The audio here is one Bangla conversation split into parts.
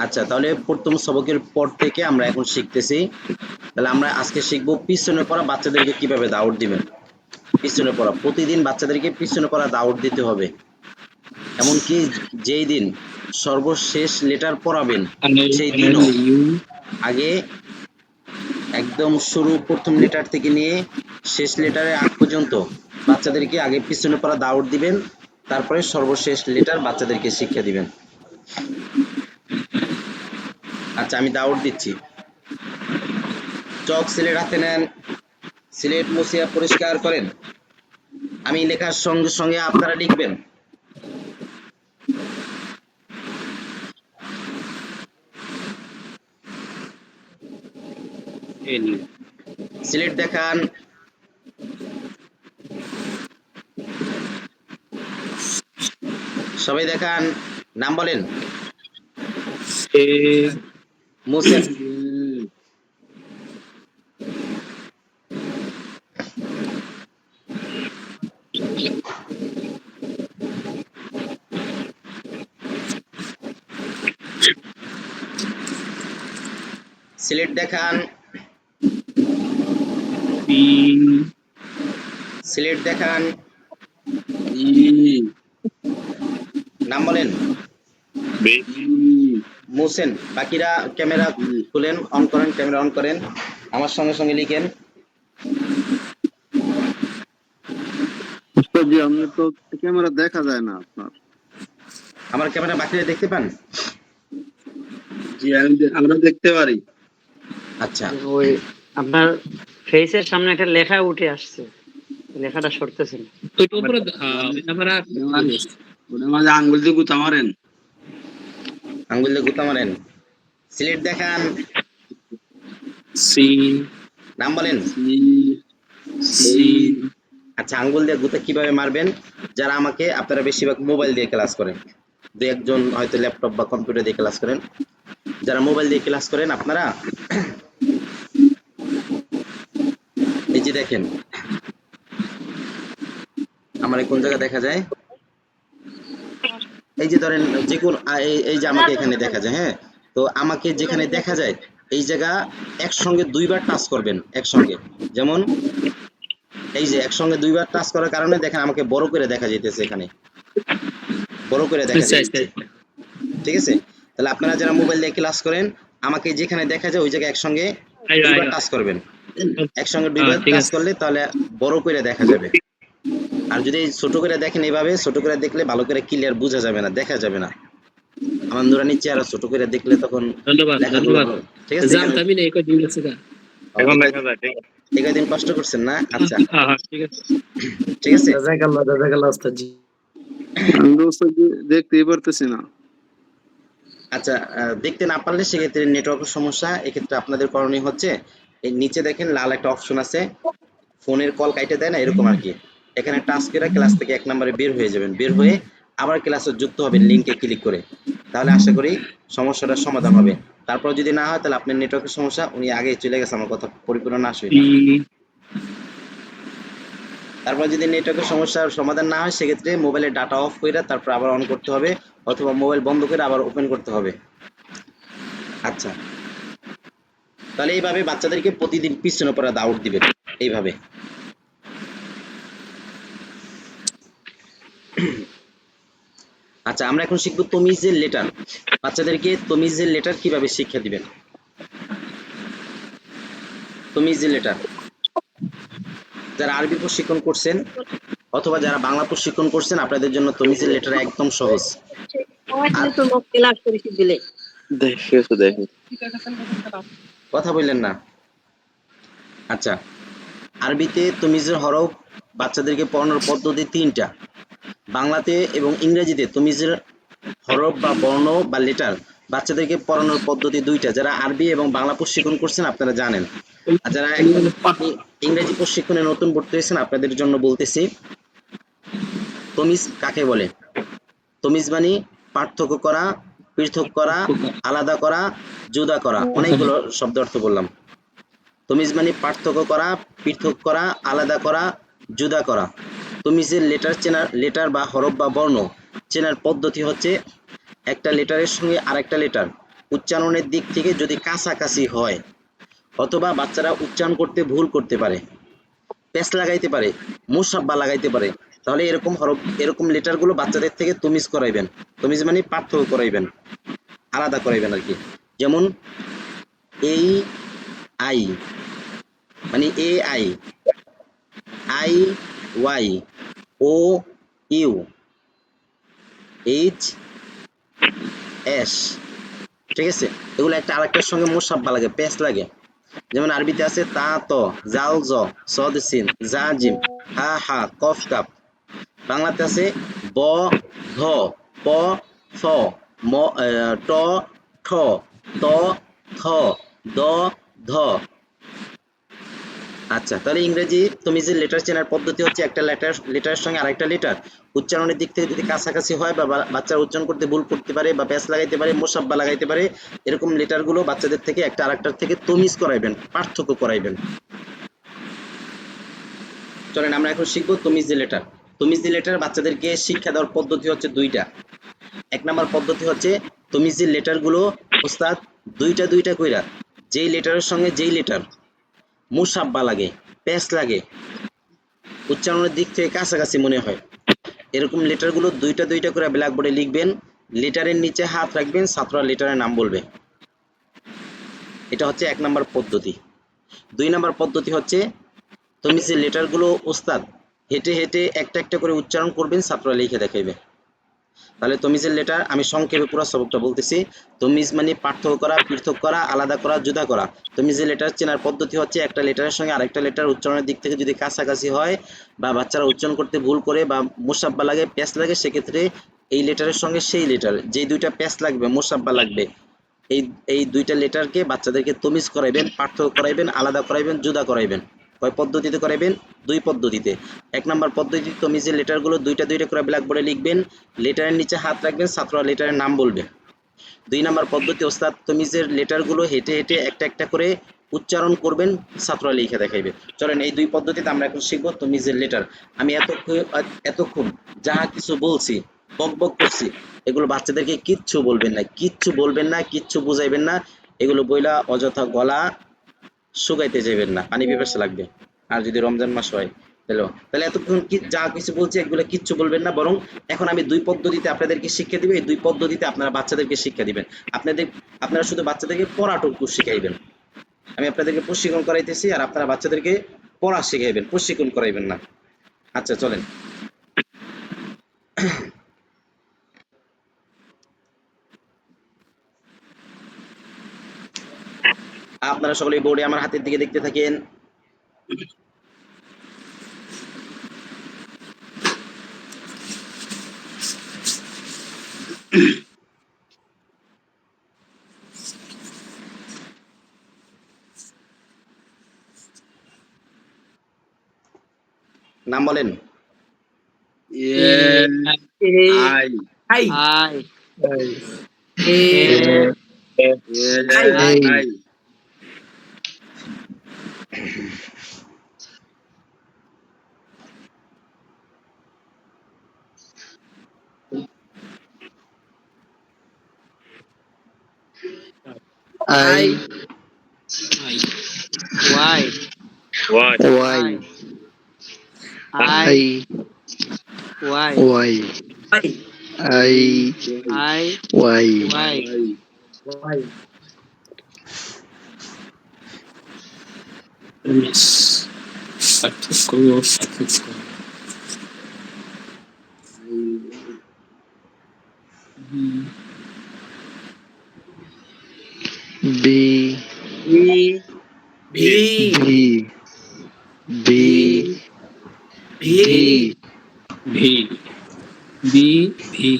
আচ্ছা, তাহলে প্রথম সবকের পর থেকে আমরা এখন শিখতেছি। তাহলে আমরা আজকে শিখবো পিছনে পড়া বাচ্চাদেরকে কিভাবে দাওয়াত দিবেন। পিছনে পড়া প্রতিদিন বাচ্চাদেরকে পিছনে পড়া দাওয়াত দিতে হবে। এমনকি যেই দিন সর্বশেষ লেটার পড়াবেন সেই দিনও আগে একদম শুরু প্রথম লেটার থেকে নিয়ে শেষ লেটারের আগ পর্যন্ত বাচ্চাদেরকে আগে পিছনে পড়া দাওয়াত দিবেন, তারপরে সর্বশেষ লেটার বাচ্চাদেরকে শিক্ষা দিবেন। আচ্ছা, আমি দাওয়াত দিচ্ছি। চক সিলেট হাতে নেন, সিলেট মুছিয়া পরিষ্কার করেন। আমি লেখার সঙ্গে সঙ্গে আপনারা লিখবেন। সিলেট দেখান, সবাই দেখান, নাম বলেন। মুছেন, সিলেট দেখান, সিলেট দেখান, নাম বলেন। মুছেন। বাকিরা ক্যামেরা খুলেন, অন করেন, ক্যামেরা অন করেন, আমার সঙ্গে সঙ্গে লিখেন। জি, আমি তো ক্যামেরা দেখা যায় না আপনার। আমার ক্যামেরা বাকিরা দেখতে পান? জি, আমরা দেখতে পারি। আচ্ছা, ওই আপনার ফেসের সামনে একটা লেখা উঠে আসছে, লেখাটা সরতেছে না। ওটা মাঝে আঙ্গুল দিয়ে গুতা মারেন। আঙ্গুল দিয়ে গুতা মারেন। সিলেট দেখান, সি নাম বলেন। সি সি আচ্ছা, আঙ্গুল দিয়ে গুতা কিভাবে মারবেন? যারা আমাকে, আপনারা বেশিরভাগ মোবাইল দিয়ে ক্লাস করেন, দু একজন হয়তো ল্যাপটপ বা কম্পিউটার দিয়ে ক্লাস করেন। যারা মোবাইল দিয়ে ক্লাস করেন আপনারা এই যে দেখেন, আমার কোন জায়গা দেখা যায়, এই যে ধরেন যে কোন এই যে আমাকে এখানে দেখা যায়, হ্যাঁ, তো আমাকে যেখানে দেখা যায় এই জায়গা একসঙ্গে দুইবার টাচ করবেন একসঙ্গে। যেমন এই যে একসঙ্গে দুইবার টাচ করার কারণে দেখেন আমাকে বড় করে দেখা যাইতেছে, এখানে বড় করে দেখা যাচ্ছে, ঠিক আছে? তাহলে আপনারা যারা মোবাইল দিয়ে ক্লাস করেন আমাকে যেখানে দেখা যায় ওই জায়গায় একসঙ্গে দুইবার টাচ করবেন। একসঙ্গে দুইবার টাচ করলে তাহলে বড় করে দেখা যাবে। আর যদি ছোট করে দেখেন, এইভাবে ছোট করে দেখলে ভালো করে ক্লিয়ার বোঝা যাবে না, দেখা যাবে না। আমার নুরানি চেহারা ছোট করে দেখলে তখন লেখাগুলো ভালো, ঠিক আছে? জানতামই না এই কদিন গেছে গা। এখন দেখা যায়, ঠিক আছে। দিন কষ্ট করছেন না? আচ্ছা, ঠিক আছে। জাযাকাল্লাহ ওস্তাদ জি। আমি তো ওস্তাদ জি দেখতেই পারতেছি না। আচ্ছা, দেখতে না পারলে সেক্ষেত্রে নেটওয়ার্কের সমস্যা। এক্ষেত্রে আপনাদের করণীয় হচ্ছে এই নিচে দেখেন লাল একটা অপশন আছে, ফোনের কল কাইটে দেয় না, এরকম আর কি। এখানে টাচ করে ক্লাস থেকে 1 নম্বরে বের হয়ে যাবেন, বের হয়ে আবার ক্লাসে যুক্ত হবেন লিংকে ক্লিক করে। তাহলে আশা করি সমস্যাটার সমাধান হবে। তারপর যদি না হয় তাহলে আপনার নেটওয়ার্কের সমস্যা, উনি আগেই চলে গেছে, আমার কথা পরিপূর্ণ না আসে। তারপর যদি নেটওয়ার্কের সমস্যার সমাধান না হয় সেক্ষেত্রে মোবাইলের ডাটা অফ করে তারপর আবার অন করতে হবে, অথবা মোবাইল বন্ধ করে আবার ওপেন করতে হবে। আচ্ছা, তাহলে এইভাবে বাচ্চাদেরকে প্রতিদিন পিছনে পড়া দাওয়াত দিবেন, এইভাবে। আচ্ছা, আমরা এখন শিখবো তমিজের লেটার। বাচ্চাদেরকে তমিজের লেটার কিভাবে শিক্ষা দিবেন। তমিজের লেটার যারা আরবি প্রশিক্ষণ করছেন অথবা যারা বাংলা প্রশিক্ষণ করছেন আপনাদের জন্য তমিজের লেটার একদম সহজ। কথা বললেন না। আচ্ছা, আরবিতে তমিজের হরফ বাচ্চাদেরকে পড়ানোর পদ্ধতি 3টা। বাংলাতে এবং ইংরেজিতে তমিজের হরফ বা বর্ণ বা লেটার বাচ্চাদেরকে পড়ানোর পদ্ধতি 2টা। যারা আরবি এবং বাংলা প্রশিক্ষণ করছেন আপনারা জানেন। আর যারা একদম ইংরেজি প্রশিক্ষণে নতুন ভর্তি হয়েছেন আপনাদের জন্য বলতেছি, তমিজ কাকে বলে। তমিজ মানে পার্থক্য করা, পৃথক করা, আলাদা করা, জুদা করা, অনেকগুলো শব্দ অর্থ বললাম। তমিজ মানে পার্থক্য করা, পৃথক করা, আলাদা করা, জুদা করা। তমিজের লেটার বা হরফ বা বর্ণ চেনার পদ্ধতি হচ্ছে একটা লেটারের সঙ্গে আরেকটা লেটার উচ্চারণের দিক থেকে যদি কাছাকাছি হয় অথবা বাচ্চারা উচ্চারণ করতে ভুল করতে পারে, পেঁচ লাগাইতে পারে, মুসাব্বা লাগাইতে পারে, তাহলে এরকম লেটারগুলো বাচ্চাদের থেকে তমিজ করাইবেন। তমিজ মানে পার্থক্য করাইবেন, আলাদা করাইবেন আর কি। যেমন এই আই মানে A I, I Y, O U, H S, ঠিক আছে? এগুলো একটা আরেকটার সঙ্গে মুসাব্বা লাগে, পেঁচ লাগে। যেমন আরবিতে আছে তা ত, জাল জ, সদ সিন, জা জিম, হা হা, কফ কাপ। বাংলাতে আছে ব ধ, প ফ, ম ট ঠ, ত থ, দ ধ। আচ্ছা, তাহলে ইংরেজি তমিজের লেটার চেনার পদ্ধতি হচ্ছে একটা লেটারের সঙ্গে আরেকটা লেটার উচ্চারণের দিক থেকে যদি কাছাকাছি হয় বা বাচ্চারা উচ্চারণ করতে ভুল করতে পারে বা প্যাচ লাগাইতে পারে, মোসাব্বা লাগাইতে পারে, এরকম লেটারগুলো বাচ্চাদের থেকে একটা আরেকটার থেকে তমিজ করাইবেন, পার্থক্য করাইবেন। চলেন আমরা এখন শিখবো তমিজের লেটার। তমিজের লেটার বাচ্চাদেরকে শিক্ষা দেওয়ার পদ্ধতি হচ্ছে দুইটা। এক নাম্বার পদ্ধতি হচ্ছে তমিজের লেটারগুলো ওস্তাদ দুইটা দুইটা কইরা যেই লেটারের সঙ্গে যেই লেটার মুসাব্বা লাগে, প্যাচ লাগে, উচ্চারণের দিক থেকে কাছাকাছি মনে হয়, এরকম লেটারগুলো দুইটা দুইটা করে ব্ল্যাকবোর্ডে লিখবেন, লেটারের নিচে হাত রাখবেন, ছাত্ররা লেটারের নাম বলবে। এটা হচ্ছে এক নাম্বার পদ্ধতি। দুই নাম্বার পদ্ধতি হচ্ছে তমিজের লেটারগুলো ওস্তাদ হেঁটে হেঁটে একটা একটা করে উচ্চারণ করবেন, ছাত্ররা লিখে দেখাইবে। তাহলে তমিজের লেটার আমি সংক্ষেপে পুরো সবকটা বলতেছি। তমিজ মানে পার্থক্য করা, পৃথক করা, আলাদা করা, জুদা করা। তমিজের লেটার চেনার পদ্ধতি হচ্ছে একটা লেটারের সঙ্গে আরেকটা লেটার উচ্চারণের দিক থেকে যদি কাছাকাছি হয় বা বাচ্চারা উচ্চারণ করতে ভুল করে বা মুসাব্বা লাগে, প্যাচ লাগে, সেক্ষেত্রে এই লেটারের সঙ্গে সেই লেটার যে দুইটা প্যাচ লাগবে, মুসাব্বা লাগবে, এই এই দুইটা লেটারকে বাচ্চাদেরকে তমিজ করাইবেন, পার্থক্য করাইবেন, আলাদা করাইবেন, জুদা করাইবেন। কয় পদ্ধতিতে করাইবেন? দুই পদ্ধতিতে। এক নাম্বার পদ্ধতি তমিজের লেটারগুলো দুইটা দুইটা করে ব্ল্যাকবোর্ডে লিখবেন, লেটারের নিচে হাত রাখবেন, ছাত্ররা লেটারের নাম বলবে। দুই নাম্বার পদ্ধতি ওস্তাদ তমিজের লেটারগুলো হেঁটে হেঁটে একটা একটা করে উচ্চারণ করবেন, ছাত্ররা লিখে দেখাইবে। চলেন এই দুই পদ্ধতিতে আমরা এখন শিখবো তমিজের লেটার। আমি এতক্ষণ যাহা কিছু বলছি, বক বক করছি, এগুলো বাচ্চাদেরকে কিচ্ছু বলবেন না, কিচ্ছু বলবেন না, কিচ্ছু বুঝাইবেন না। এগুলো বইলা অযথা গলা শুকাইতে যাবেন না, পানি পিপাসা লাগবে। আর যদি রমজান মাস হয় তাহলে এতক্ষণ যা কিছু বলছি এগুলো কিচ্ছু বলবেন না, বরং এখন আমি দুই পদ্ধতিতে আপনাদেরকে শিক্ষা দিব। এই দুই পদ্ধতিতে আপনারা বাচ্চাদেরকে শিক্ষা দিবেন। আপনারা শুধু বাচ্চাদেরকে পড়াটুকু শিখাইবেন। আমি আপনাদেরকে প্রশিক্ষণ করাইতেছি আর আপনারা বাচ্চাদেরকে পড়া শিখাইবেন, প্রশিক্ষণ করাইবেন না। আচ্ছা চলেন। আপনারা সকলে বোর্ডে আমার হাতের দিকে দেখতে থাকেন। নাম বলেন। I I I A I I I Y Y I Y Y I I I Y Y Y miss পার্থক্য B V V V B V V V V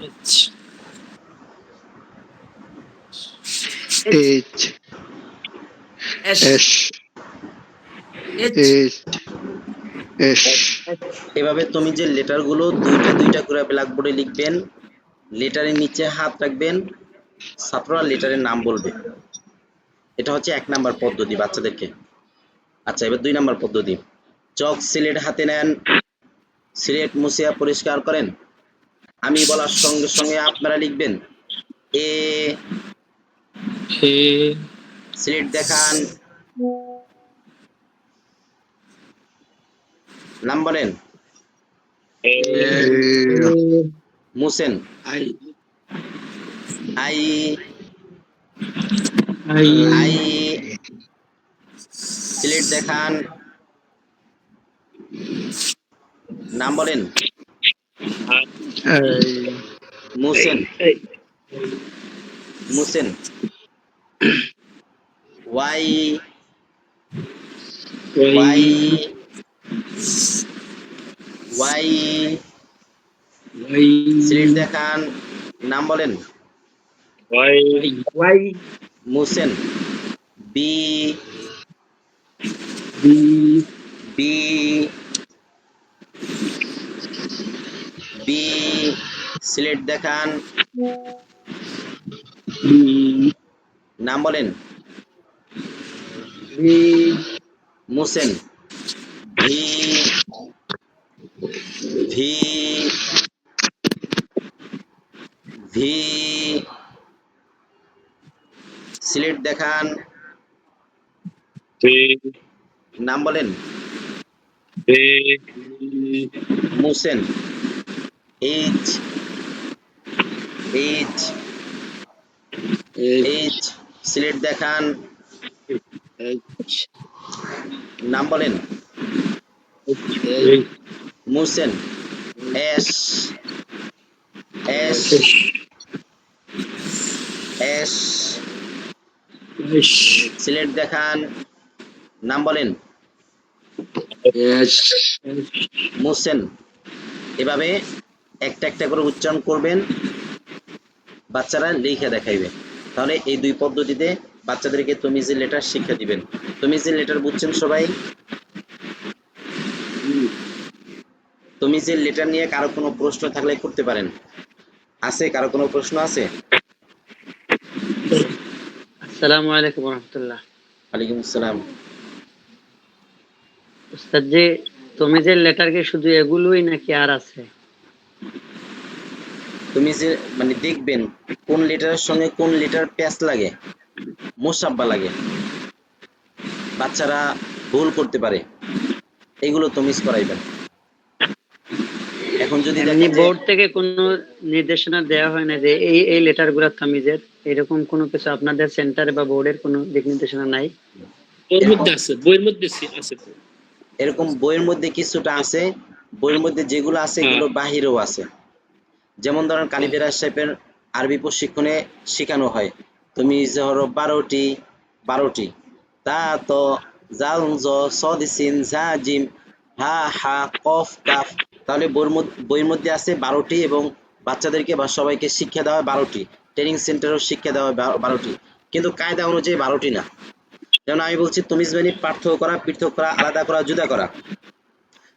H H S S H H S এভাবে তুমি যে লেটারগুলো দুইটা দুইটা করে ব্ল্যাকবোর্ডে লিখবেন, লেটারের নিচে হাত রাখবেন, ছাত্ররা লেটারের নাম বলবে। এটা হচ্ছে এক নাম্বার পদ্ধতি বাচ্চাদেরকে। আচ্ছা, এবার 2 নাম্বার পদ্ধতি। চক সিলেট হাতে নেন, সিলেট মুছিয়া পরিষ্কার করেন। আমি বলার সঙ্গে সঙ্গে আপনারা লিখবেন। এ, এ, সিলেট দেখান, নাম বলেন। এ, মুছেন। I, I, I, I, slate দেখান, নাম বলেন। মুছেন, এই, মুছেন। ওয়াই, ওয়াই, ওয়াই, সিলেট দেখান, নাম বলেন। ওয়াই, মুছেন। B, B, B, B, slate দেখান, বি, নাম বলেন। বি, মুছেন। ভি, ভি, ভি, সিলেট দেখান, বি, নাম বলেন। বি, মুছেন। এইচ, এইচ, এইচ, সিলেট দেখান, নাম বলেন। মুছেন। এস, এস, এস, সিলেট দেখান, নাম বলেন। মুছেন। এভাবে একটা একটা করে উচ্চারণ করবেন, বাচ্চারা লিখে দেখাইবে। তাহলে এই 2 পদ্ধতিতে বাচ্চাদেরকে তমিজের লেটার শিক্ষা দিবেন। তমিজের লেটার বুঝছেন সবাই? তমিজের লেটার নিয়ে কারো কোনো প্রশ্ন থাকলে করতে পারেন। আছে কারো কোনো প্রশ্ন আছে? আসসালামু আলাইকুম রহমতুল্লাহ। ওয়ালাইকুম আসসালাম। উস্তাদ জি, তুমি যে লেটার কি শুধু এগুলোই নাকি আর আছে? তুমি যে মানে দেখবেন কোন লেটারের সঙ্গে কোন লেটার প্যাচ লাগে, মোসাব্বা লাগে, বাচ্চারা ভুল করতে পারে, এগুলো তমিজ করাইবেন। এখন যদি এমনি দেখেন যে বোর্ড থেকে কোনো নির্দেশনা দেওয়া হয় না যে এই এই লেটার গুলা তামিজের, এরকম কোনো কিছু আপনাদের সেন্টারে বা বোর্ডের কোনো দিক নির্দেশনা নাই? ওর মধ্যে আছে, বইয়ের মধ্যে আছে তো। এরকম বইয়ের মধ্যে কিছুটা আছে, বইয়ের মধ্যে যেগুলো আছে এগুলো বাহিরেও আছে। যেমন ধরেন কালিবেরা সাহেবের আরবি প্রশিক্ষণে শেখানো হয় তুমি যে হলো 12টি তা তো জাল জ সদ সিন ঝা জিম হা হা কফ কাফ। তাহলে বইয়ের মধ্যে আছে 12টি এবং বাচ্চাদেরকে বা সবাইকে শিক্ষা দেওয়া হয় 12টি, ট্রেনিং সেন্টারেও শিক্ষা দেওয়া হয় 12টি, কিন্তু কায়দা অনুযায়ী 12টি না। যেমন আমি বলছি তমিজ মানে পার্থক্য করা, পৃথক করা, আলাদা করা, জুদা করা।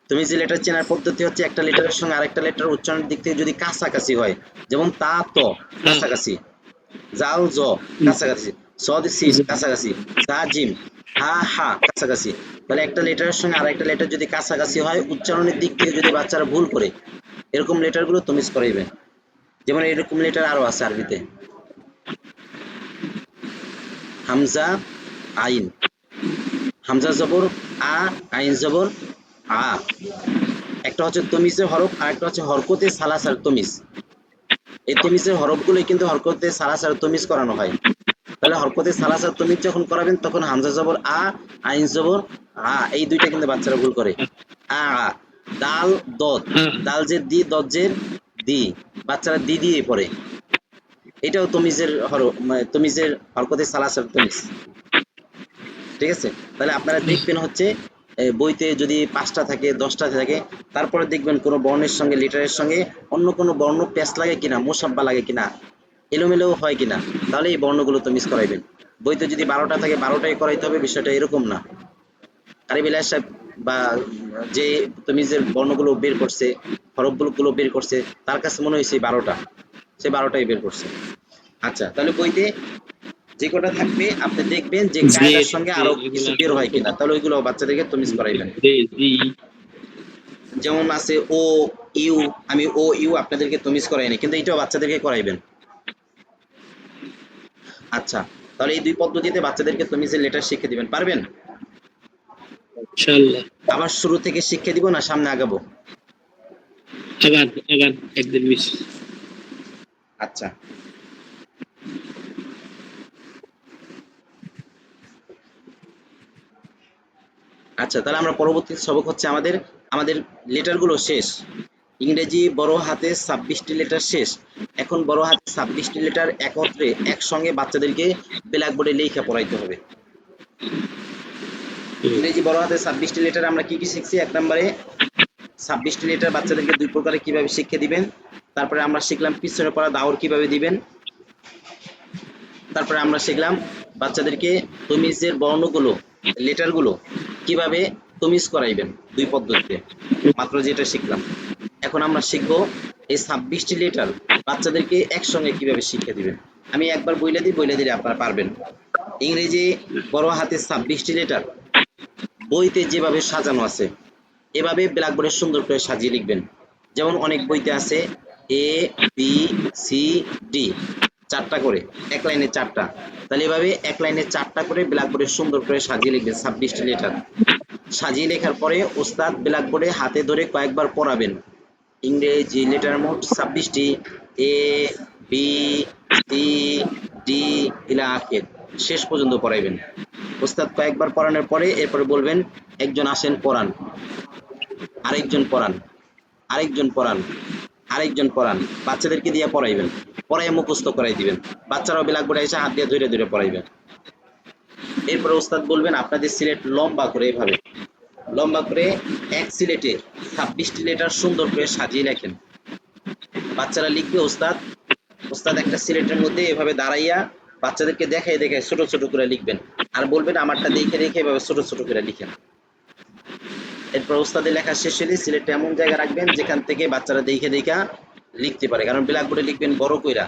তুমি যে লেটার চেনার পদ্ধতি হচ্ছে একটা লেটারের সঙ্গে আরেকটা লেটার উচ্চারণের দিক থেকে যদি কাছাকাছি হয়, যেমন তা তো কাছাকাছি, জাল জ কাছাকাছি, সদ সিন কাছাকাছি, জা জিম হা হা কাছাকাছি, তাহলে একটা লেটারের সঙ্গে আরেকটা লেটার যদি কাছাকাছি হয় উচ্চারণের দিক থেকে যদি বাচ্চারা ভুল করে এরকম লেটারগুলো তমিজ করাইবে। যেমন এরকম লেটার আরো আছে আরবিতে। হামজা আইন, হামজা জবর আ, আইন জবর আ। একটা হচ্ছে তমিজের হরফ আর একটা হচ্ছে হরকতে সালাসার তমিজ। এই তমিজের হরফগুলোই কিন্তু হরকতে সালাসার তমিজ করানো হয়। তাহলে হরকতে সালাসার তমিজ যখন করাবেন তখন হামজা জবর আ, আইন জবর আ, এই দুইটা কিন্তু বাচ্চারা ভুল করে। আ, দাল দদ, দাল জের দি, দদ জের দি, বাচ্চারা দি দিয়ে পড়ে। এটাও তমিজের হরফ, তমিজের হরকতে সালাসার তমিজ। ঠিক আছে? তাহলে আপনারা দেখবেন হচ্ছে বইতে যদি 5টা থাকে 10টা থাকে তারপরে দেখবেন কোনো বর্ণের সঙ্গে লেটারের সঙ্গে অন্য কোনো বর্ণ প্যাচ লাগে কিনা, মোসাব্বা লাগে কিনা, এলোমেলো হয় কিনা, তাহলে এই বর্ণগুলো তো মিস করাইবেন। বইতে যদি 12টা থাকে 12টাই করাইতে হবে, বিষয়টা এরকম না। কারিবিলাস সাহেব বা যে তমিজের বর্ণগুলো বের করছে, হরফগুলো বের করছে, তার কাছে মনে হয়েছে 12টা, সে 12টাই বের করছে। আচ্ছা, তাহলে বইতে যে কটা থাকবে আপনি দেখবেন যে জে কায়দার সঙ্গে আরো কিছু এগুলা বের হয় কিনা, তাহলে ওইগুলো বাচ্চাদেরকে তমিজ করাইবেন। জে জি যেমন আছে ও ইউ, আমি ও ইউ আপনাদেরকে তমিজ করাইনি, কিন্তু এটাও বাচ্চাদেরকে করাইবেন। আচ্ছা, তাহলে এই দুই পদ্ধতিতে বাচ্চাদেরকে তমিজের লেটার শিখিয়ে দিবেন, পারবেন? ইনশাআল্লাহ। আবার শুরু থেকে শিখিয়ে দিব না সামনে আগাবো? আগান আগান একদিন মিস। আচ্ছা, আচ্ছা তাহলে আমরা পরবর্তী সবক হচ্ছে আমাদের আমাদের লেটারগুলো শেষ। ইংরেজি বড় হাতে 26টি লেটার শেষ। এখন বড় হাতে 26টি লেটার একত্রে একসঙ্গে বাচ্চাদেরকে ব্ল্যাকবোর্ডে লেখা পড়াইতে হবে। ইংরেজি বড় হাতে 26টি লেটার আমরা কি কি শিখছি? এক নম্বরে 26টি লেটার বাচ্চাদেরকে দুই প্রকারে কিভাবে শিক্ষা দিবেন। তারপরে আমরা শিখলাম পিছনে পড়া দাওর কিভাবে দিবেন। তারপরে আমরা শিখলাম বাচ্চাদেরকে তমিজের বর্ণগুলো, লেটারগুলো কিভাবে তমিজ করাইবেন দুই পদ্ধতিতে, মাত্র যেটা শিখলাম। এখন আমরা শিখব এই 26টি লেটার বাচ্চাদেরকে একসঙ্গে কিভাবে শিক্ষা দিবেন। আমি একবার বইলে দিলে আপনারা পারবেন। ইংরেজি বড় হাতে 26টি লেটার বইতে যেভাবে সাজানো আছে এভাবে ব্ল্যাকবোর্ডে সুন্দর করে সাজিয়ে লিখবেন। যেমন অনেক বইতে আছে এ বি সি ডি, 4টা করে, এক লাইনে 4টা। তাহলে এভাবে এক লাইনে 4টা করে ব্ল্যাকবোর্ডে সুন্দর করে সাজিয়ে লিখবেন 26টি লেটার। সাজিয়ে লেখার পরে ওস্তাদ ব্ল্যাকবোর্ডে হাতে ধরে কয়েকবার পড়াবেন। ইংরেজি লেটার মোট 26টি, এ বি সি ডি ইলা আখের, শেষ পর্যন্ত পড়াইবেন। ওস্তাদ কয়েকবার পড়ানোর পরে এরপরে বলবেন একজন আসেন পড়ান, আরেকজন পড়ান, আরেকজন পড়ান, আরেকজন পড়ান, বাচ্চাদেরকে দিয়ে পড়াইবেন, পড়াই মুখস্থ করাই দিবেন। বাচ্চারাও ব্ল্যাকবোর্ডে এসে হাত দিয়ে ধরে ধরে পড়াইবেন। এরপরে ওস্তাদ বলবেন আপনাদের সিলেট লম্বা করে, এভাবে লম্বা করে এক সিলেটে 26টি লেটার সুন্দর করে সাজিয়ে লেখেন। বাচ্চারা লিখবে, ওস্তাদ ওস্তাদ একটা সিলেটের মধ্যে এভাবে দাঁড়াইয়া বাচ্চাদেরকে দেখায় দেখায় ছোট ছোট করে লিখবেন, আর বলবেন আমারটা দেখে দেখে এভাবে ছোট ছোট করে লিখেন। এরপর ওস্তাদের লেখা শেষ হলে সিলেটটা এমন জায়গা রাখবেন যেখান থেকে বাচ্চারা দেখে দেখা লিখতে পারে, কারণ ব্ল্যাকবোর্ডে লিখবেন বড় কইরা,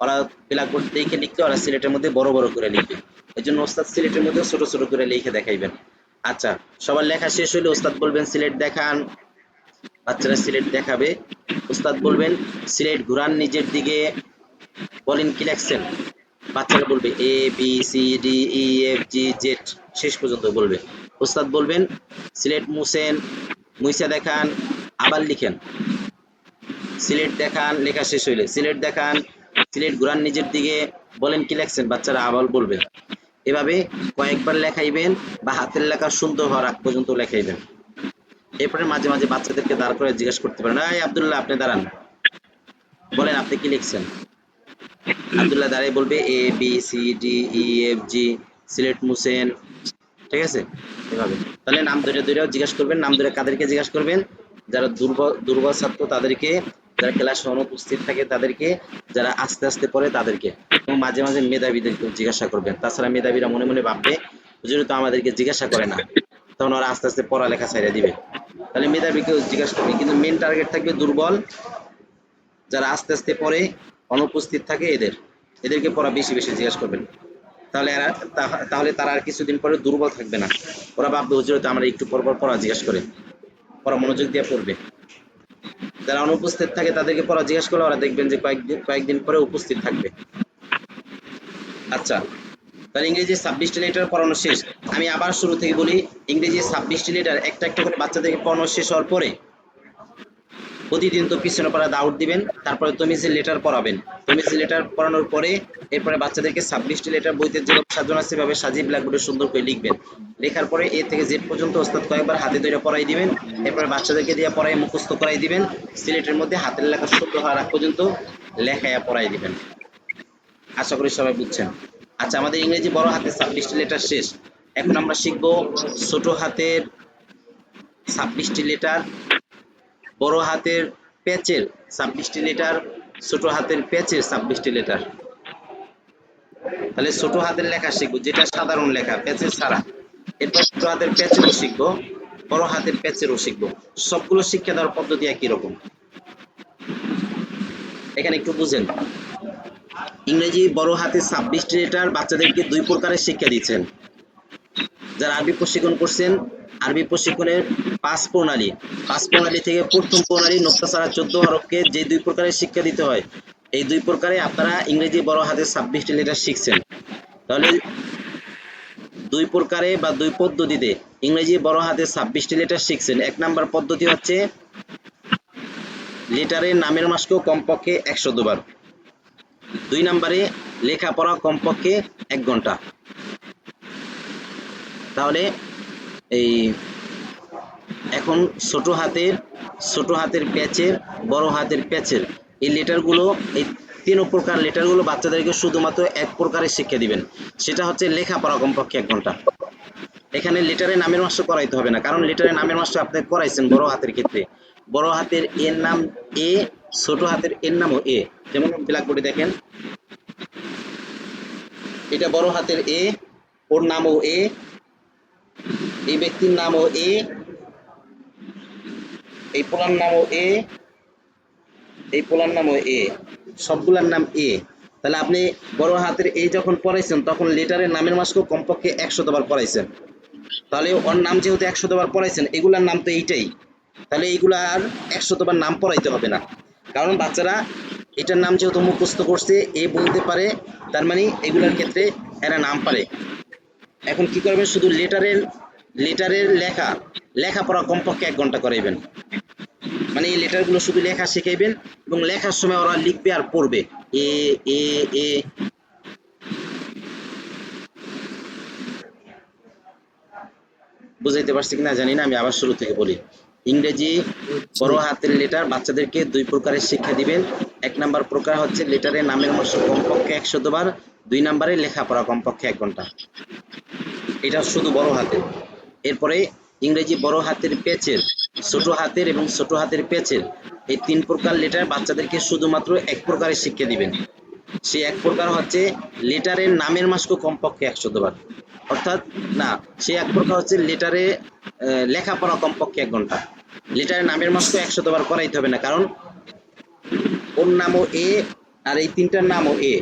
ওরা ব্ল্যাকবোর্ড দেখে লিখতে ওরা সিলেটের মধ্যে বড় বড় করে লিখবে, এই জন্য ওস্তাদ সিলেটের মধ্যে ছোট ছোট করে লিখে দেখাইবেন। আচ্ছা, সবার লেখা শেষ হলে ওস্তাদ বলবেন সিলেট দেখান, বাচ্চারা সিলেট দেখাবে। ওস্তাদ বলবেন সিলেট ঘুরান নিজের দিকে, বলেন কি লেখছেন। বাচ্চারা বলবে A B C D E F G Z, শেষ পর্যন্ত বলবে। ওস্তাদ বলবেন সিলেট মুছেন, মুইসা দেখান, আবার লিখেন। সিলেট দেখান লেখা শেষ হইলে সিলেট দেখান, সিলেট ঘুরান নিজের দিকে, বলেন কি লেখছেন, বাচ্চারা আবার বলবে। এভাবে কয়েকবার লেখাইবেন বা হাতের লেখা সুন্দর হওয়ার আগ পর্যন্ত লেখাইবেন। এরপরে মাঝে মাঝে বাচ্চাদেরকে দাঁড় করে জিজ্ঞেস করতে পারেন, এই আব্দুল্লাহ আপনি দাঁড়ান, বলেন আপনি কি লিখছেন। আব্দুল্লাহ দাঁড়িয়ে বলবে A B C D E F G, slate মুছেন, ঠিক আছে এভাবে। তাহলে নাম ধরে ধরেও জিজ্ঞেস করবেন, নাম ধরে কাদেরকে জিজ্ঞেস করবেন, যারা দুর্বল ছাত্র তাদেরকে, যারা ক্লাসে অনুপস্থিত থাকে তাদেরকে, যারা আস্তে আস্তে পড়ে তাদেরকে, এবং মাঝে মাঝে মেধাবীদেরকে জিজ্ঞাসা করবেন। তাছাড়া মেধাবীরা মনে মনে ভাববে হুজুর তো আমাদেরকে জিজ্ঞাসা করে না, তখন ওরা আস্তে আস্তে পড়ালেখা ছেড়ে দিবে। তাহলে মেধাবীকেও জিজ্ঞাসা করবে, কিন্তু মেন টার্গেট থাকবে দুর্বল, যারা আস্তে আস্তে পড়ে অনুপস্থিত থাকে এদেরকে পড়া বেশি বেশি জিজ্ঞাসা করবেন। তাহলে তারা আর কিছুদিন পরে দুর্বল থাকবে না, ওরা ভাববে হুজুর তো আমরা একটু পর পর পড়া জিজ্ঞাসা করে, পড়া মনোযোগ দিয়ে পড়বে। যারা অনুপস্থিত থাকে তাদেরকে পড়া জিজ্ঞাসা করলে ওরা দেখবেন যে কয়েকদিন পরে উপস্থিত থাকবে। আচ্ছা, তাহলে ইংরেজি 26টি লেটার পড়ানো শেষ। আমি আবার শুরু থেকে বলি, ইংরেজি 26টি লেটার একটা একটা করে বাচ্চাদেরকে পড়ানো শেষ হওয়ার পরে প্রতিদিন তো পিছনে পড়া দাউট দিবেন, তারপরে তমিজের লেটার পড়াবেন। তমিজের লেটার পড়ানোর পরে এরপরে বাচ্চাদেরকে 26টি লেটার বইতে যেভাবে সাজানো আছে সেভাবে সাজিয়ে ব্ল্যাকবোর্ডে সুন্দর করে লিখবেন। লেখার পরে এ থেকে জেড পর্যন্ত ওস্তাদ কয়েকবার হাতে ধরে পড়াই দিবেন, এরপরে বাচ্চাদেরকে দিয়ে পড়াই মুখস্থ করাই দিবেন। সিলেটের মধ্যে হাতের লেখা সুন্দর হওয়ার আগ পর্যন্ত লেখাইয়া পড়াই দিবেন। আশা করি সবাই বুঝছেন। আচ্ছা, আমাদের ইংরেজি বড় হাতের 26টি লেটার শেষ। এখন আমরা শিখব ছোট হাতের 26টি লেটার, বড় হাতের প্যাচের 26টি লেটার, ছোট হাতের প্যাচের 26টি লেটার। তাহলে ছোট হাতের লেখা শিখবো যেটা সাধারণ লেখা প্যাচের ছাড়া, এরপর ছোট হাতের প্যাচেরও শিখবো, বড় হাতের প্যাচেরও শিখবো। সবগুলো শিক্ষা দেওয়ার পদ্ধতি একই রকম। এখানে একটু বুঝেন। ইংরেজি বড় হাতে 26টি লেটার বাচ্চাদেরকে 2 প্রকারের শিক্ষা দিচ্ছেন। যারা আরবি প্রশিক্ষণ করছেন, আরবি প্রশিক্ষণের 5 প্রণালী থেকে প্রথম প্রণালী নোক্তা ছাড়া 14 হরফকে যে 2 প্রকারের শিক্ষা দিতে হয়, এই 2 প্রকারে আপনারা ইংরেজি বড় হাতে 26টি লেটার শিখছেন। তাহলে 2 প্রকারে বা 2 পদ্ধতিতে ইংরেজি বড় হাতে 26টি লেটার শিখছেন। 1 নাম্বার পদ্ধতি হচ্ছে লেটারের নামের মাসকেও কমপক্ষে 100 বার। 2 নম্বরে লেখাপড়া কমপক্ষে 1 ঘন্টা। তাহলে এই এখন ছোট হাতের প্যাচের, বড় হাতের প্যাচের এই লেটারগুলো, এই 3 প্রকার লেটারগুলো বাচ্চাদেরকে শুধুমাত্র 1 প্রকারের শিক্ষা দিবেন, সেটা হচ্ছে লেখাপড়া কমপক্ষে 1 ঘন্টা। এখানে লেটারের নামের মাস্টার করাইতে হবে না, কারণ লেটারের নামের মাস্টার আপনি করাইছেন বড় হাতের ক্ষেত্রে। বড় হাতের এর নাম এ, ছোট হাতের এর নামও এ। যেমন ব্ল্যাকবোর্ডে দেখেন, এটা বড় হাতের এ, ওর নামও এ, এই ব্যক্তির নামও এ, এই পোলার নামও এ, এই পোলার নামও এ, সবগুলার নাম এ। তাহলে আপনি বড় হাতের এ যখন পড়াইছেন তখন লেটারের নামের মাস্কও কমপক্ষে 100 বার পড়াইছেন। তাহলে ওর নাম যেহেতু 100 বার পড়াইছেন, এগুলার নাম তো এইটাই, তাহলে এইগুলা আর 100 বার নাম পড়াইতে হবে না, কারণ বাচ্চারা এটার নাম যেহেতু মুখস্থ করছে, এ বলতে পারে, তার মানে এগুলার ক্ষেত্রে এরা নাম পারে। এখন কি করবেন, শুধু লেটারের লেখাপড়া কমপক্ষে 1 ঘন্টা করাইবেন। মানে এই লেটারগুলো শুধু লেখা শিখাইবেন এবং লেখার সময় ওরা লিখবে আর পড়বে এ এ এ। বুঝাইতে পারছি কিনা জানি না, আমি আবার শুরু থেকে বলি। ইংরেজি বড় হাতের লেটার বাচ্চাদেরকে 2 প্রকারের শিক্ষা দিবেন। 1 নাম্বার প্রকার হচ্ছে লেটারের নামের মাস্ক কমপক্ষে 100 বার। 2 নাম্বারে লেখাপড়া কমপক্ষে 1 ঘন্টা। এটা শুধু বড় হাতের। এরপরে ইংরেজি বড় হাতের প্যাচের, ছোট হাতের এবং ছোট হাতের প্যাচের এই 3 প্রকার লেটার বাচ্চাদেরকে শুধুমাত্র 1 প্রকারের শিক্ষা দিবেন। সেই 1 প্রকার হচ্ছে লেটারের নামের মাস্ক কমপক্ষে 100 বার, অর্থাৎ না, সেই 1 প্রকার হচ্ছে লেটারে লেখাপড়া কমপক্ষে 1 ঘন্টা। লেটারের নামের মাস্ক 100 বার করাইতে হবে না, কারণ ওর নামও এ আর এই 3টার নামও এ।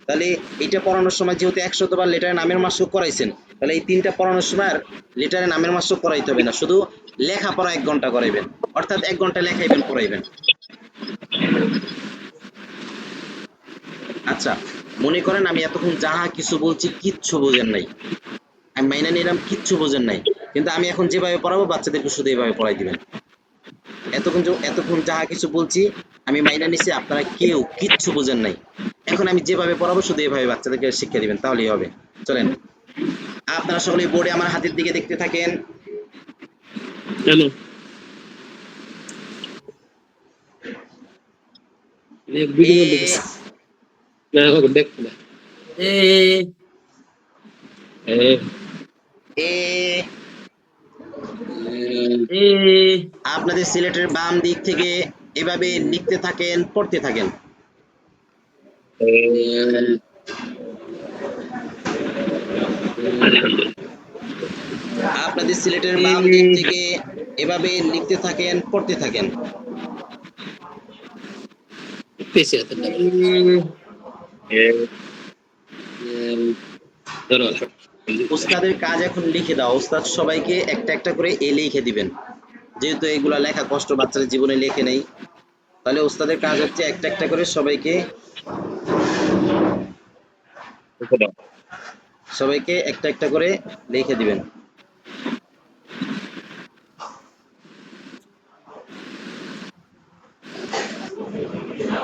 তাহলে এইটা পড়ানোর সময় যেহেতু 100 বার লেটারের নামের মাস্ক করাইছেন, তাহলে এই 3টা পড়ানোর সময় আর লেটারের নামের মাস্ক করাইতে হবে না, শুধু লেখাপড়া 1 ঘন্টা করাইবেন, অর্থাৎ 1 ঘন্টা লেখাইবেন পড়াইবেন। আচ্ছা, মনে করেন আমি এতক্ষণ যাহা কিছু বলছি কিচ্ছু বোঝেন নাই, আমি মাইনা নিলাম কিচ্ছু বোঝেন নাই, কিন্তু আমি এখন যেভাবে পড়াবো বাচ্চাদেরকে শুধু এইভাবে পড়াই দিবেন। এতক্ষণ যাহা কিছু বলছি আমি মাইনা নিছি, আপনারা কেউ কিচ্ছু বোঝেন নাই, এখন আমি যেভাবে পড়াবো শুধু এইভাবে বাচ্চাদেরকে শিক্ষা দিবেন, তাহলেই হবে। চলেন, আপনারা সকলে বোর্ডে আমার হাতের দিকে দেখতে থাকেন। চলো एक वीडियो এ देखो मैं आपको देख এ ए এ এ আপনাদের সিলেটের বাম দিক থেকে এভাবে লিখতে থাকেন, পড়তে থাকেন। আপনাদের সিলেটের এ বাম দিক থেকে এভাবে লিখতে থাকেন, পড়তে থাকেন। पैसे आते हैं ধরো উস্তাদের কাজ এখন লিখে দাও, উস্তাদ সবাইকে একটা একটা করে এ লিখে দিবেন, যেহেতু এগুলা লেখা কষ্ট, বাচ্চারা জীবনে লেখে নেই, তাহলে উস্তাদের কাজ হচ্ছে একটা একটা করে সবাইকে একটা একটা করে লিখে দিবেন।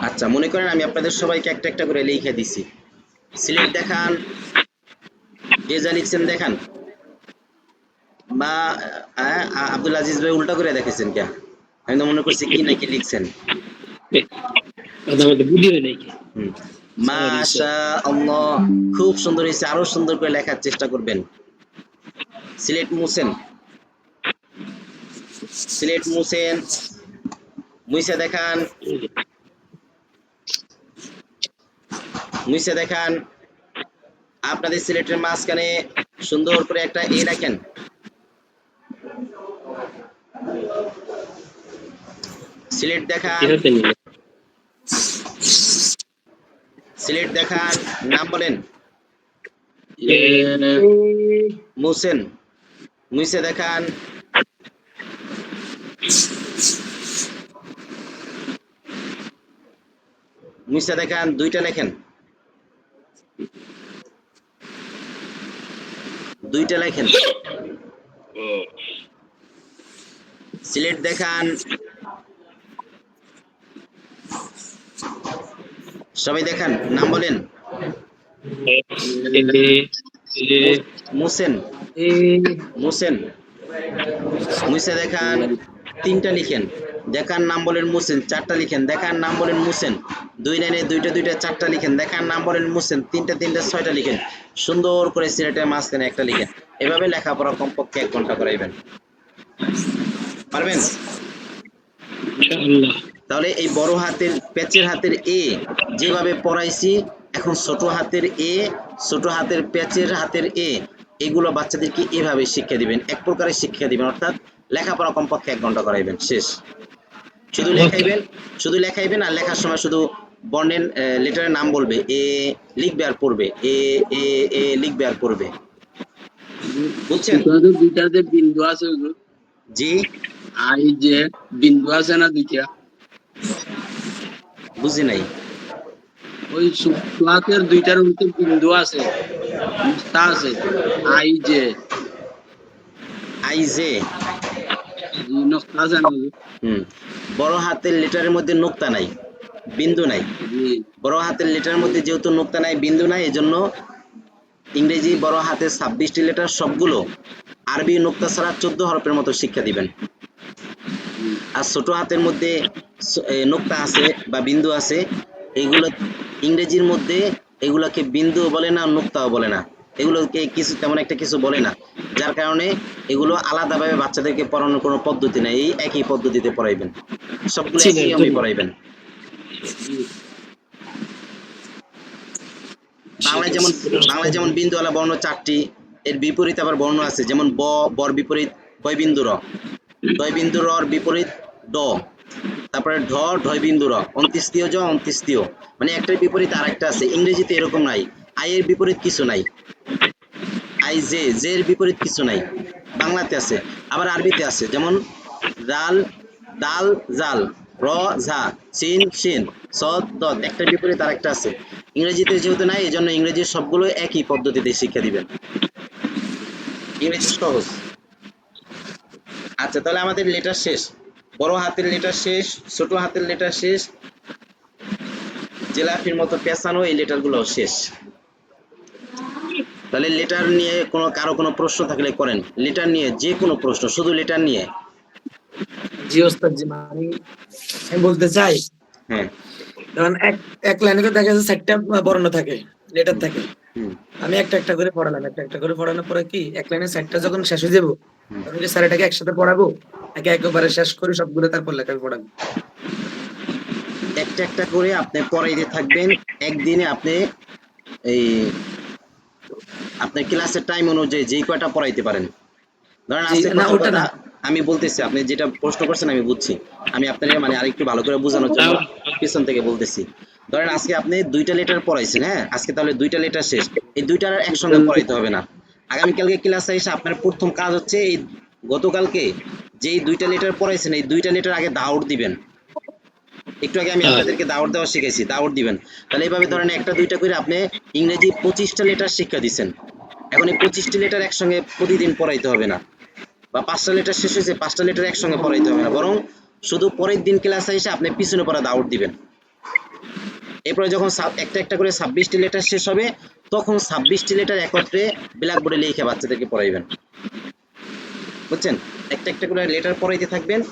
আচ্ছা, মনে করেন আমি আপনাদের সবাইকে একটা একটা করে লিখে দিছি। সিলেট দেখান, যে যা লিখছেন দেখান। বা আব্দুল আজিজ ভাই উল্টা করে দেখেছেন কে? আমি তো মনে করছি কি নাকি লিখছেন। আমাদের ভিডিও নেই মাশাআল্লাহ, খুব সুন্দর হয়েছে, আরো সুন্দর করে লেখার চেষ্টা করবেন। সিলেট মুছেন, মুইসা দেখান। আপনাদের সিলেটের মাঝখানে সুন্দর করে একটা এ রাখেন। সিলেট দেখান, সিলেট দেখান, নাম বলেন। এ মুহসেন, মুইসে দেখান। মুইসা দেখান, দুইটা লেখেন, দুইটা লেখেন। সিলেট দেখান, সবাই দেখান, নাম বলেন। মুহসেন, মুহসেন, মুইসা দেখান, তিনটা লিখেন। দেখার নাম বলেন মুহসেন, চারটা লিখেন। দেখার নাম বলেন মুহসেন, দুই লাইনে দুইটা দুইটা চারটা লিখেন। দেখার নাম বলেন মুহসেন, তিনটা তিনটা ছয়টা লিখেন। সুন্দর করে সিলেটের মাঝখানে একটা লিখেন। এভাবে লেখাপড়া কমপক্ষে 1 ঘন্টা করাইবেন। পারবেন? ইনশাআল্লাহ। তাহলে এই বড় হাতের পেঁচের হাতের এ যেভাবে পড়াইছি, এখন ছোট হাতের এ, ছোট হাতের পেঁচের হাতের এ, এগুলো বাচ্চাদেরকে এভাবে শিক্ষা দিবেন, এক প্রকারের শিক্ষা দিবেন। অর্থাৎ লেখাপড়া কমপক্ষে 1 ঘন্টা করাইবেন, শেষ। শুধু লেখাইবেন, শুধু লেখাইবেন, আর লেখার সময় শুধু বর্ণের লেটারের নাম বলবে, এ লিখবে আর পড়বে, এ এ এ লিখবে আর পড়বে। বুঝছেন? তোদের দুইটা যে বিন্দু আছে ওগুলো, জি, আই যে বিন্দু আছে না দুইটা, বুঝি নাই। ওই ক্লাসের দুইটার মধ্যে বিন্দু আছে, নুক্তা আছে, আই যে আই জে, নুক্তা আছে না ওগুলো? বড় হাতের লেটারের মধ্যে নোক্তা নাই, বিন্দু নাই। জি। বড় হাতের লেটারের মধ্যে যেহেতু নোক্তা নাই, বিন্দু নাই, এজন্য ইংরেজি বড় হাতের 26টি লেটার সবগুলো আরবি নোক্তা ছাড়া 14 হরফের মতো শিক্ষা দিবেন। আর ছোট হাতের মধ্যে নোক্তা আছে বা বিন্দু আছে, এগুলো ইংরেজির মধ্যে এগুলোকে বিন্দু বলে না, নোক্তাও বলে না, এগুলোকে কিছু তেমন একটা কিছু বলে না। যার কারণে এগুলো আলাদাভাবে বাচ্চাদেরকে পড়ানোর কোনো পদ্ধতি নেই, এই একই পদ্ধতিতে পড়াইবেন, সবগুলো একই নিয়মে পড়াইবেন। বাংলায় যেমন বিন্দুওয়ালা বর্ণ 4টি, এর বিপরীত আবার বর্ণ আছে, যেমন ব, বর বিপরীত বয় বিন্দু র, দয় বিন্দু রর বিপরীত ড, তারপরে ঢ, ঢয় বিন্দু র, অন্ত্যেষ্টিয় জ, অন্ত্যেষ্টিয়, মানে একটার বিপরীত আরেকটা আছে। ইংরেজিতে এরকম নাই, আই এর বিপরীত কিছু নাই, আই জে, জে এর বিপরীত কিছু নাই, বাংলাতে আছে। আবার আরবিতে আছে, যেমন রাল, দাল, জাল, র, ঝা, সিন, শিন, সদ, দদ, একটার বিপরীত আরেকটা আছে। ইংরেজিতে যেহেতু নাই, এই জন্য ইংরেজির সবগুলো একই পদ্ধতিতে শিক্ষা দিবেন, ইংরেজি সহজ। আচ্ছা, তাহলে আমাদের লেটার শেষ, বড় হাতের লেটার শেষ, ছোট হাতের লেটার শেষ, জেলাপির মতো পেঁচানো এই লেটারগুলো শেষ। তাহলে লেটার নিয়ে কারো কোনো প্রশ্ন থাকলে করেন, লেটার নিয়ে যে কোনো প্রশ্ন, শুধু লেটার নিয়ে। জি ওস্তাদ জি, আমি বলতে চাই, হ্যাঁ, কারণ এক লাইনে তো দেখা যাচ্ছে 4টা বর্ণ থাকে, লেটার থাকে। আমি একটা একটা করে পড়ালাম, একটা একটা করে পড়ানোর পরে কি এক লাইনে 4টা যখন শেষ হয়ে যাবো, তখন কি স্যার এটাকে একসাথে পড়াবো, নাকি একেবারে শেষ করে সবগুলো তারপর লেখায় পড়াবো? একটা একটা করে আপনি পড়াইতে থাকবেন। একদিনে আপনি এই আপনার ক্লাসের টাইম অনুযায়ী যেই কয়টা পড়াইতে পারেন। ধরেন জি, আজকে না প্রথম ওটা কথা না, আমি বলতেছি, আপনি যেটা প্রশ্ন করছেন আমি বুঝছি, আমি আপনার মানে আরেকটু ভালো করে বোঝানোর জন্য পিছন থেকে বলতেছি। ধরেন আজকে আপনি 2টা লেটার পড়াইছেন, হ্যাঁ, আজকে তাহলে 2টা লেটার শেষ, এই 2টার আর একসঙ্গে পড়াইতে হবে না। আগামীকালকে ক্লাসে এসে আপনার প্রথম কাজ হচ্ছে এই গতকালকে যেই 2টা লেটার পড়াইছেন, এই 2টা লেটার আগে দাউট দিবেন। একটু আগে আমি আপনাদেরকে দাউট দেওয়া শিখেছি, দাউট দিবেন। তাহলে এইভাবে ধরেন একটা দুইটা করে আপনি ইংরেজি 25টা লেটার শিক্ষা দিচ্ছেন। এখন এই 25টি লেটার একসঙ্গে প্রতিদিন পড়াইতে হবে না, বা 5টা লেটার শেষ হয়েছে 5টা লেটার একসঙ্গে পড়াইতে হবে না, বরং শুধু পরের দিন ক্লাসে এসে আপনি পিছনে পড়া দাউট দিবেন। এরপরে যখন একটা একটা করে 26টি লেটার শেষ হবে, তখন 26টি লেটার একত্রে ব্ল্যাকবোর্ডে লিখে বাচ্চাদেরকে পড়াইবেন। বুঝছেন? একটা একটা করে লেটার পড়াইতে থাকবেন।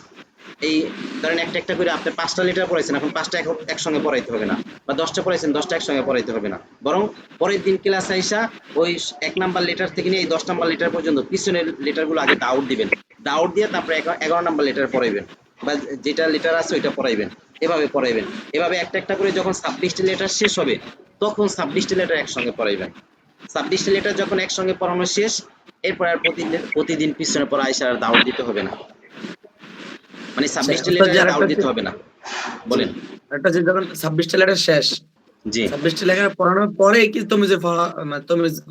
এই ধরেন একটা একটা করে আপনি 5টা লেটার পড়াইছেন, এখন 5টা একসঙ্গে পড়াইতে হবে না, বা 10টা পড়াইছেন 10টা একসঙ্গে পড়াইতে হবে না, বরং পরের দিন ক্লাসে আইসা ওই 1 নাম্বার লেটার থেকে নিয়ে এই 10 নাম্বার লেটার পর্যন্ত পিছনের লেটারগুলো আগে দাউট দিবেন, দাউট দিয়ে তারপরে 11 নাম্বার লেটার পড়াইবেন, বা যেটা লেটার আছে ওইটা পড়াইবেন, এভাবে পড়াইবেন। এভাবে একটা একটা করে যখন 26টি লেটার শেষ হবে, তখন 26টি লেটার একসঙ্গে পড়াইবেন। 26টি লেটার যখন একসঙ্গে পড়ানো শেষ, এরপর আর প্রতিদিন পিছনে পড়া আইসা আর দাউট দিতে হবে না, মানে 26টি লেটারে দাউট দিতে হবে না। বলেন। একটা যে যখন 26টা লেটার শেষ, জি 26টি লেখা পড়ানোর পরে কি তমিজ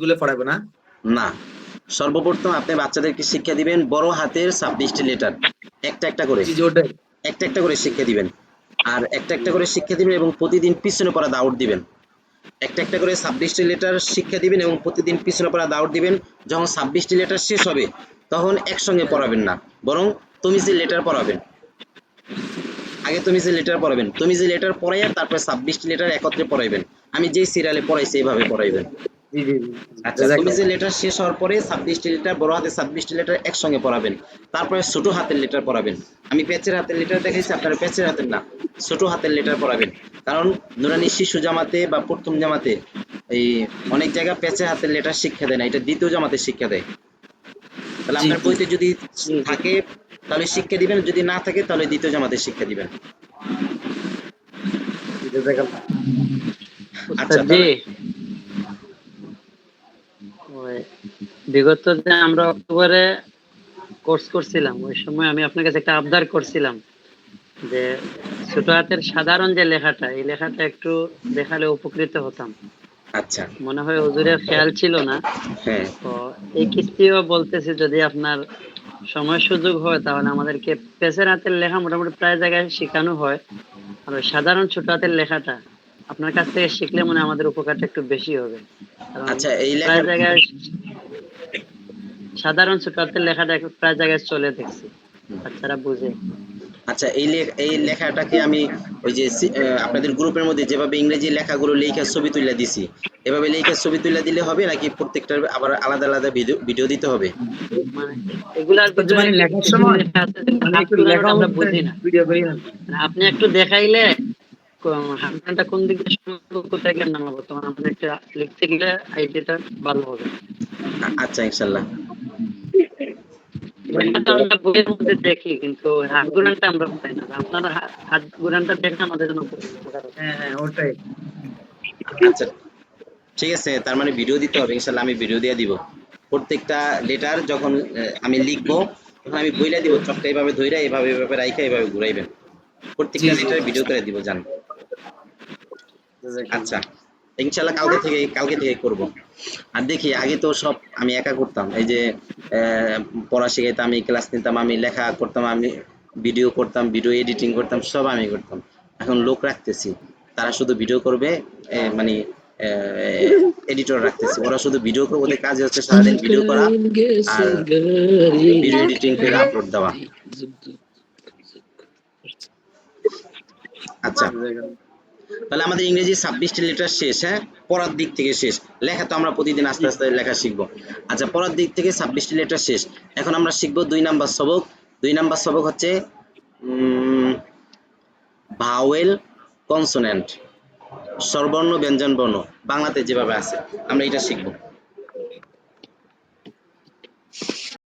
গুলো পড়াবে না? না, সর্বপ্রথম আপনি বাচ্চাদেরকে শিক্ষা দিবেন বড় হাতের 26টি লেটার, একটা একটা করে, জি জি ওটাই। একটা একটা করে শিক্ষা দিবেন। আর একটা একটা করে শিক্ষা দিবেন এবং প্রতিদিন পিছনে পড়া দাউট দিবেন। একটা একটা করে 26টি লেটার শিক্ষা দিবেন এবং প্রতিদিন পিছনে পড়া দাউট দিবেন। যখন 26টি লেটার শেষ হবে তখন একসঙ্গে পড়াবেন না, বরং তমিজের লেটার পড়াবেন। আগে তমিজের লেটার পড়াবেন, তমিজের লেটার পড়াইয়া তারপরে 26টি লেটার একত্রে পড়াইবেন। আমি যেই সিরিয়ালে পড়াইছি এইভাবে পড়াইবেন। জি জি জি। আচ্ছা, তমিজের লেটার শেষ হওয়ার পরে 26টি লেটার, বড় হাতের 26টি লেটার একসঙ্গে পড়াবেন। তারপরে ছোট হাতের লেটার পড়াবেন। আমি পেঁচের হাতের লেটার দেখাইছি, আপনারা পেঁচের হাতের না, ছোট হাতের লেটার পড়াবেন। কারণ নুরানি শিশু জামাতে বা প্রথম জামাতে এই অনেক জায়গা পেঁচের হাতের লেটার শিক্ষা দেয় না, এটা দ্বিতীয় জামাতে শিক্ষা দেয়। তাহলে আপনার বইতে যদি থাকে তাহলে শিক্ষা দিবেন, যদি না থাকে তাহলে দ্বিতীয় জামাতে শিক্ষা দিবেন। আচ্ছা, উস্তাদ জি, ওই বিগত যে আমরা অক্টোবরে কোর্স করছিলাম, ওই সময় আমি আপনার কাছে একটা আবদার করছিলাম যে ছোট হাতের সাধারণ যে লেখাটা, এই লেখাটা একটু দেখালে উপকৃত হতাম। আচ্ছা, মনে হয় হুজুরের খেয়াল ছিল না। হ্যাঁ, তো এই কিস্তিও বলতেছি, যদি আপনার সময় সুযোগ হয় তাহলে আমাদেরকে পেসের হাতের লেখা মোটামুটি প্রায় জায়গায় শেখানো হয়, আর ওই সাধারণ ছোট হাতের লেখাটা আপনার কাছ থেকে শিখলে মনে হয় আমাদের উপকারটা একটু বেশি হবে। কারণ আচ্ছা, এই প্রায় লেখার জায়গায় সাধারণ ছোট হাতের লেখাটা প্রায় জায়গায় চলে দেখছি, বাচ্চারা বুঝে। আচ্ছা, এই লেখাটাকে আমি ওই যে আপনাদের গ্রুপের মধ্যে যেভাবে ইংরেজি লেখাগুলো লেখা ছবি তুলে দিছি, এভাবে লেখা ছবি তুলে দিলে হবে নাকি প্রত্যেকটার আবার আলাদা আলাদা ভিডিও দিতে হবে? মানে এগুলার তো ভিতরে মানে কিছু লেখার কিছু সময় লেখা আছে যেগুলো মানে হাত একটু লেখা ঘুরানোটা আমরা অবস্থায় বুঝি না। ভিডিও করি না। মানে আপনি একটু দেখাইলে হাতটা কোন দিকে শুরু, কোথায় গিয়ে নামাবো, তখন আমাদের একটা লিখতে গেলে আইডিয়াটা ভালো হবে। আচ্ছা, ইনশাল্লাহ। লেখাটা আমরা বইয়ের মধ্যে দেখি, কিন্তু হাত ঘুরানটা আমরা পাই না। আপনারা হাত ঘুরানটা দেখলে আমাদের জন্য খুব উপকার হবে। হ্যাঁ হ্যাঁ ওটাই। আচ্ছা, ঠিক আছে, তার মানে ভিডিও দিতে হবে, ইনশাল্লাহ আমি ভিডিও দিয়ে দিব। প্রত্যেকটা লেটার যখন আমি লিখবো তখন আমি বইলা দিব, চকটা এইভাবে ধইরা এইভাবে এইভাবে রাইখা এইভাবে ঘুরাইবেন। জি প্রত্যেকটা জি। লেটার ভিডিও করে দিব, জান। আচ্ছা, ইনশাল্লাহ কালকে থেকে করব। আর দেখি আগে তো সব আমি একা করতাম, এই যে পড়া শিখাইতাম, আমি ক্লাস নিতাম, আমি লেখা করতাম, আমি ভিডিও করতাম, ভিডিও এডিটিং করতাম, সব আমি করতাম। এখন লোক রাখতেছি, তারা শুধু ভিডিও করবে, মানে এডিটর রাখতেছি, ওরা শুধু ভিডিও করবে, ওদের কাজ হচ্ছে সারাদিন ভিডিও করা আর ভিডিও এডিটিং করে আপলোড দেওয়া। আচ্ছা, তাহলে আমাদের ইংরেজি 26টি লেটার শেষ, হ্যাঁ, পড়ার দিক থেকে শেষ। লেখা তো আমরা প্রতিদিন আস্তে আস্তে লেখা শিখবো। আচ্ছা, পড়ার দিক থেকে 26টি লেটার শেষ। এখন আমরা শিখবো 2 নাম্বার সবক। 2 নাম্বার সবক হচ্ছে ভাওয়েল কনসোনেন্ট, স্বরবর্ণ ব্যঞ্জন বর্ণ, বাংলাতে যেভাবে আছে আমরা এটা শিখবো।